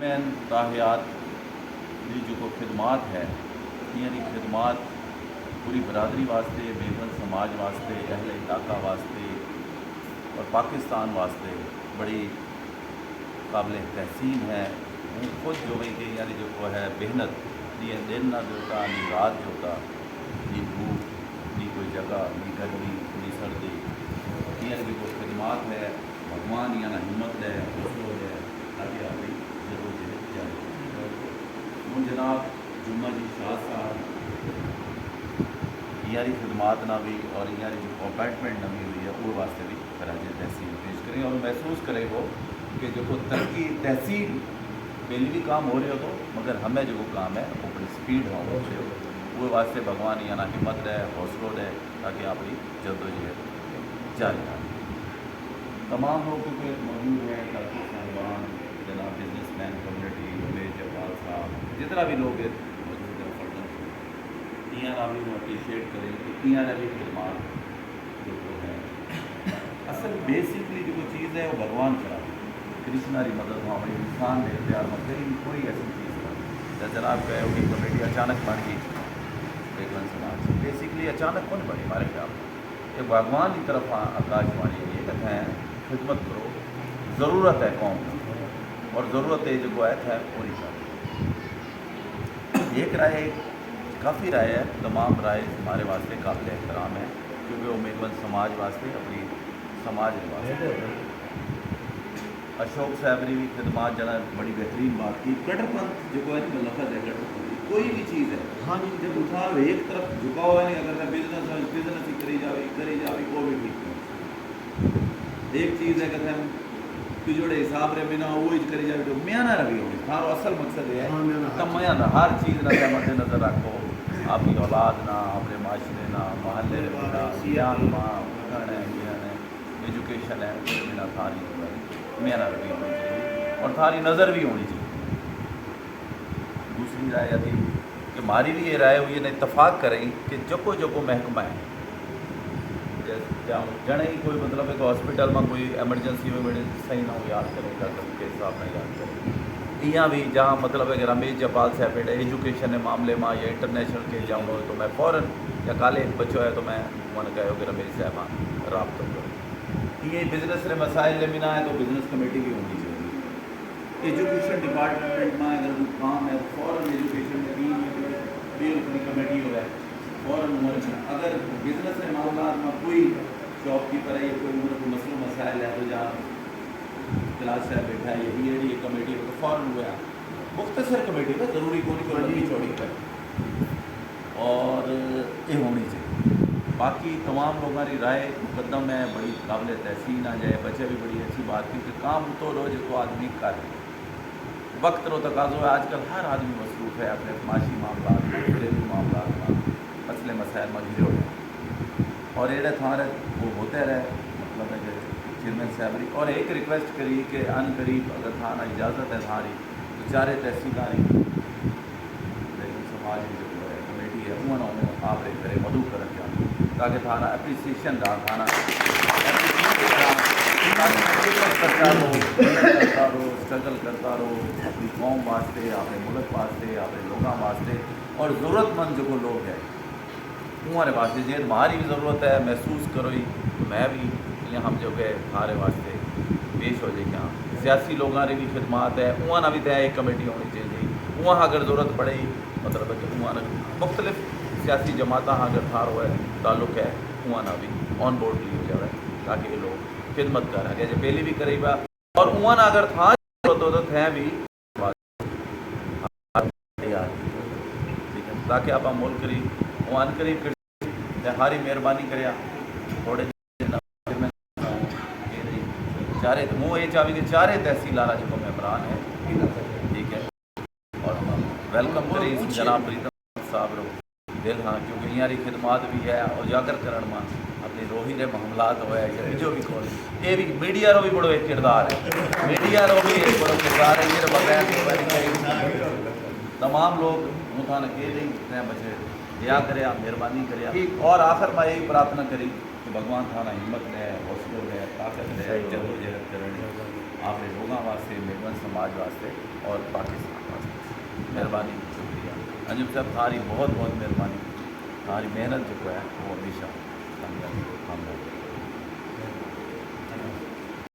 مین تاحیات کی جو خدمات ہے یعنی خدمات پوری برادری واسطے میمن سماج واسطے اہل علاقہ واسطے اور پاکستان واسطے بڑی قابل تحسین ہے. ہوں خود جو بھئی کہ یعنی جو ہے محنت یہ دن نہ جوتا نی رات جوتا نی دھوپ نی کوئی جگہ نی گرمی نی سردی یعنی جو خدمات ہے بھگوان یا نہ ہمت ہے حوصلہ ہے تاکہ آپ ضرور جائے. ہوں جناب جمعہ جی شاہ صاحب یاری خدمات نہ بھی اور یاری جو اپائنٹمنٹ نہ بھی ہوئی ہے وہ واسطے بھی خراج تحسین پیش کریں اور محسوس کرے وہ کہ جو ترقی تحصیل پہلے بھی کام ہو رہے ہو تو مگر ہمیں جو کام ہے وہ بڑی سپیڈ ہو رہے ہو وہ واسطے بھگوان یا نہ ہمت رہے حوصلہ رہے تاکہ آپ جلد و جہد جاری رہے. تمام لوگوں کے موجود ہیں ڈاکٹر صاحبان جناب بزنس مین کمیونٹی امیش جبال صاحب جتنا بھی لوگ ہیں موجود ہیں فردن یہاں بھی اپریشیٹ کریں کہ یہاں بھی خدمات جو ہے اصل بیسکلی جو چیز ہے وہ بھگوان کرا کرشناری مدد ہو ہماری انسان نے اختیار میں کہیں کوئی ایسی چیز نہیں جناب کہے ہوگی کمیٹی اچانک بن گئی بیگن سماج بیسکلی اچانک کون بنی ہمارے خیال کہ بھگوان کی طرف آکاش وانی یہ کہتے ہیں خدمت کرو ضرورت ہے قوم اور ضرورت ہے جو آیت ہے پوری کرو. ایک رائے کافی رائے ہے تمام رائے ہمارے واسطے قابل احترام ہے کیونکہ وہ میمن سماج واسطے اپنی سماج واسطے اشوک صاحب نے بھی خدمات جنا بڑی بہترین بات کی. کٹر پنتھ جو ہے لفظ ہے کٹر پنتھ کوئی بھی چیز ہے ہاں جی جب اٹھاؤ ایک طرف جھکاؤ ہے نہیں اگر میں بزنس ہی کری جاوی وہ بھی ٹھیک ہے. ایک چیز ہے کہتے ہیں کہ جوڑے حساب رہے بنا وہ کری جاوی تو میاں نہ روی ہوگی ہمارا اصل مقصد یہ ہے تم میاں نہ ہر چیز نہ مد نظر رکھو آپ کی اولاد نہ اپنے معاشرے نہ محلے بنا سیاح ماں ایجوکیشن ہے بنا تھاری میرا روی ہونی چاہیے اور تھاری نظر بھی ہونی چاہیے. دوسری رائے تھی کہ ہماری بھی یہ رائے ہوئی نے اتفاق کریں کہ جکو محکمہ ہے جنے ہی کوئی مطلب ہے کہ ہاسپٹل میں کوئی ایمرجنسی میں بڑے صحیح نہ ہو یاد کرے گا کے حساب میں یاد کرے یہاں بھی جہاں مطلب ہے کہ رمیش جبال صاحب بیٹے ایجوکیشن کے معاملے میں یا انٹرنیشنل کے جاؤں تو میں فوراً یا کالے ایک بچوں ہے تو میں من کہو کہ رمیش صاحب رابطہ کروں. یہ بزنس کے مسائل میں نہ ہے تو بزنس کمیٹی بھی ہونی چاہیے. ایجوکیشن ڈپارٹمنٹ میں اگر کوئی کام ہے فوراً ایجوکیشن بھی اپنی کمیٹی ہو ہے فوراً اگر بزنس کے معاملات میں کوئی شاپ کیپر ہے یا کوئی مسئلہ مسائل ہے تو جہاں کلاس صاحب بیٹھا ہے یہی ہے یہ کمیٹی ہو تو فوراً ہوا مختصر کمیٹی ہے ضروری کون لمبی چوڑی پر اور یہ ہونی چاہیے. باقی تمام لوگوں کی رائے مقدم ہے بڑی قابل تحسین آ جائے بچے بھی بڑی اچھی بات کیونکہ کام تو رو جو آدمی کر وقت رو تقاضو ہے. آج کل ہر آدمی مصروف ہے اپنے معاشی معاملات میں گھریلو معاملات میں مسئلے مسائل میں گھرے ہوئے اور ایڑے تھارے وہ ہوتے رہے مطلب ہے کہ چیئرمین صاحب اور ایک ریکویسٹ کری کہ ان قریب اگر تھانا اجازت ہے تھاری تو چارے تحصیلداری لیکن سماج کی جو کمیٹی ہے انہوں آپ رے کرے مدعو کرنا چاہتے تاکہ تھانا اپریسیشن رہا تھانا کرتا رہو اسٹرگل کرتا رہو اپنی قوم واسطے اپنے ملک واسطے اپنے لوگوں واسطے اور ضرورت مند جو لوگ ہیں ہمارے واسطے جی ہماری بھی ضرورت ہے محسوس کرو ہی میں بھی یہ ہم جو کہ ہمارے واسطے پیش ہو جائے گا. سیاسی لوگوں کی بھی خدمات ہے وہاں بھی طے ایک کمیٹی ہونی چاہیے وہاں اگر ضرورت پڑے مطلب ہے کہ وہاں مختلف سیاسی جماعتیں اگر تھار ہوئے تعلق ہے وہاں بھی آن بورڈ لی ہو جائے تاکہ یہ لوگ خدمت کر رہے ہیں پہلی بھی کرے گا اور وہاں اگر تھا ضرورت ہے بھی ٹھیک ہے تاکہ آپ ملک کری وہاں قریب ہاری مہربانی کریا تھوڑے چارے منہ یہ چاہیے کہ چارے تحصیل والا جو ممبران ہے ٹھیک ہے اور ویلکم کریں جناب پریتم صاحب رو دل ہاں کیونکہ یہاں خدمات بھی ہے اجاگر کرن میں اپنی روحی رے معاملات ہوئے یا جو بھی کھول یہ بھی میڈیا رو بھی بڑو ایک کردار ہے میڈیا رو بھی ایک بڑو کردار ہے یہ بغیر تمام لوگ متانا کے دیں بچے دیا کرے آپ مہربانی کرے اور آخر میں یہی پرارتھنا کری کہ بھگوان تھانا ہمت دے حوصلہ دے طاقت دے جدوجہد کرنے آپ لوگوں واسطے میڈمن سماج واسطے اور پاکستان واسطے مہربانی شکریہ انجم صاحب تھاری بہت بہت مہربانی تھاری محنت جو ہے وہ ہمیشہ کامیابی